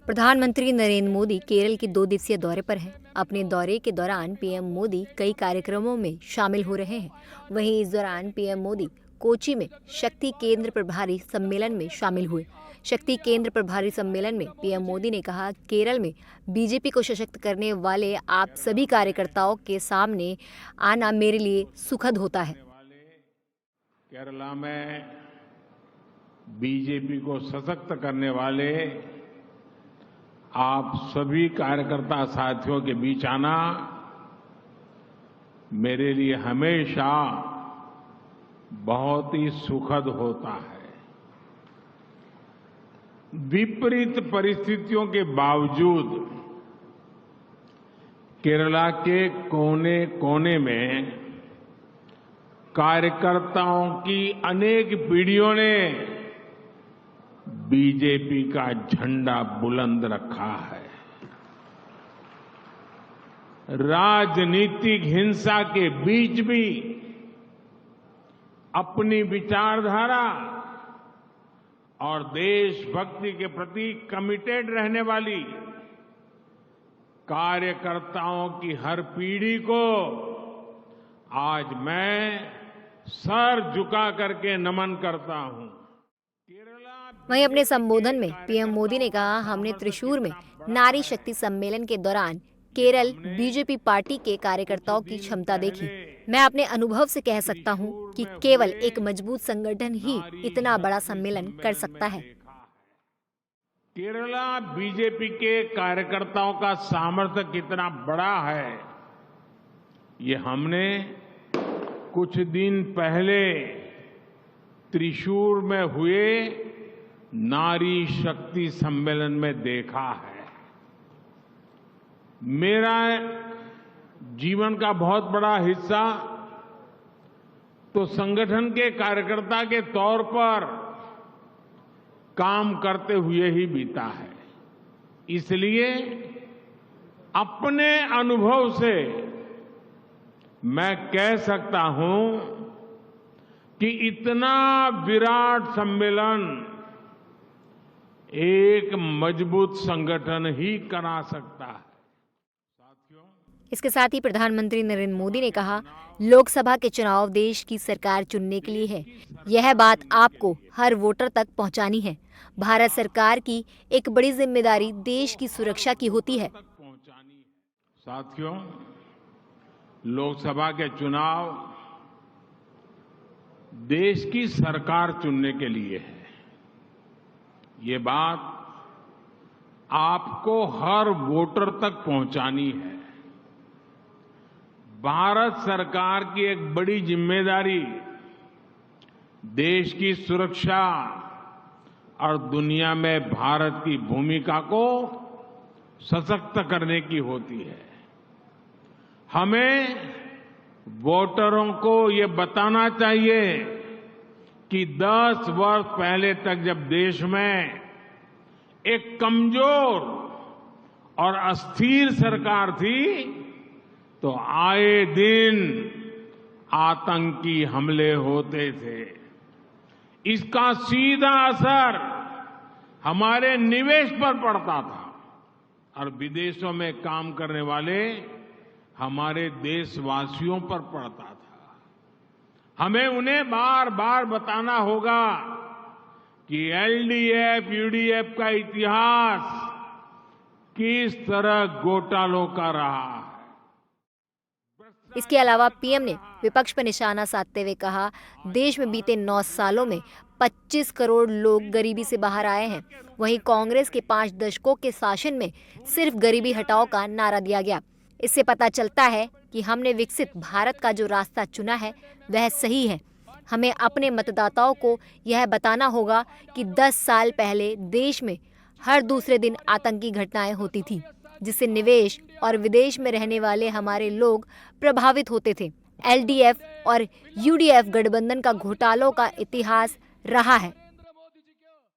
प्रधानमंत्री नरेंद्र मोदी केरल के 2 दिवसीय दौरे पर हैं। अपने दौरे के दौरान पीएम मोदी कई कार्यक्रमों में शामिल हो रहे हैं। वहीं इस दौरान पीएम मोदी कोची में शक्ति केंद्र प्रभारी सम्मेलन में शामिल हुए। शक्ति केंद्र प्रभारी सम्मेलन में पीएम मोदी ने कहा, केरल में बीजेपी को सशक्त करने वाले आप सभी कार्यकर्ताओं के सामने आना मेरे लिए सुखद होता है। केरला में बीजेपी को सशक्त करने वाले आप सभी कार्यकर्ता साथियों के बीच आना मेरे लिए हमेशा बहुत ही सुखद होता है। विपरीत परिस्थितियों के बावजूद केरला के कोने कोने में कार्यकर्ताओं की अनेक पीढ़ियों ने बीजेपी का झंडा बुलंद रखा है। राजनीतिक हिंसा के बीच भी अपनी विचारधारा और देशभक्ति के प्रति कमिटेड रहने वाली कार्यकर्ताओं की हर पीढ़ी को आज मैं सर झुका करके नमन करता हूं। वहीं अपने संबोधन में पीएम मोदी ने कहा, हमने त्रिशूर में नारी शक्ति सम्मेलन के दौरान केरल बीजेपी पार्टी के कार्यकर्ताओं की क्षमता देखी। मैं अपने अनुभव से कह सकता हूं कि केवल एक मजबूत संगठन ही इतना बड़ा सम्मेलन कर सकता है। केरला बीजेपी के कार्यकर्ताओं का सामर्थ्य कितना बड़ा है, ये हमने कुछ दिन पहले त्रिशूर में हुए नारी शक्ति सम्मेलन में देखा है। मेरा जीवन का बहुत बड़ा हिस्सा तो संगठन के कार्यकर्ता के तौर पर काम करते हुए ही बीता है। इसलिए अपने अनुभव से मैं कह सकता हूं कि इतना विराट सम्मेलन एक मजबूत संगठन ही करा सकता है। इसके साथ ही प्रधानमंत्री नरेंद्र मोदी ने कहा, लोकसभा के चुनाव देश की सरकार चुनने के लिए है। यह बात आपको हर वोटर तक पहुंचानी है। भारत सरकार की एक बड़ी जिम्मेदारी देश की सुरक्षा की होती है। साथियों, लोकसभा के चुनाव देश की सरकार चुनने के लिए है। ये बात आपको हर वोटर तक पहुंचानी है। भारत सरकार की एक बड़ी जिम्मेदारी देश की सुरक्षा और दुनिया में भारत की भूमिका को सशक्त करने की होती है। हमें वोटरों को ये बताना चाहिए कि 10 वर्ष पहले तक जब देश में एक कमजोर और अस्थिर सरकार थी, तो आए दिन आतंकी हमले होते थे। इसका सीधा असर हमारे निवेश पर पड़ता था और विदेशों में काम करने वाले हमारे देशवासियों पर पड़ता था। हमें उन्हें बार बार बताना होगा कि एलडीएफ, यूडीएफ का इतिहास किस तरह घोटालों का रहा है। इसके अलावा पीएम ने विपक्ष पर निशाना साधते हुए कहा, देश में बीते 9 सालों में 25 करोड़ लोग गरीबी से बाहर आए हैं। वहीं कांग्रेस के 5 दशकों के शासन में सिर्फ गरीबी हटाओ का नारा दिया गया। इससे पता चलता है कि हमने विकसित भारत का जो रास्ता चुना है वह सही है। हमें अपने मतदाताओं को यह बताना होगा कि 10 साल पहले देश में हर दूसरे दिन आतंकी घटनाएं होती थी, जिससे निवेश और विदेश में रहने वाले हमारे लोग प्रभावित होते थे। एलडीएफ और यूडीएफ गठबंधन का घोटालों का इतिहास रहा है।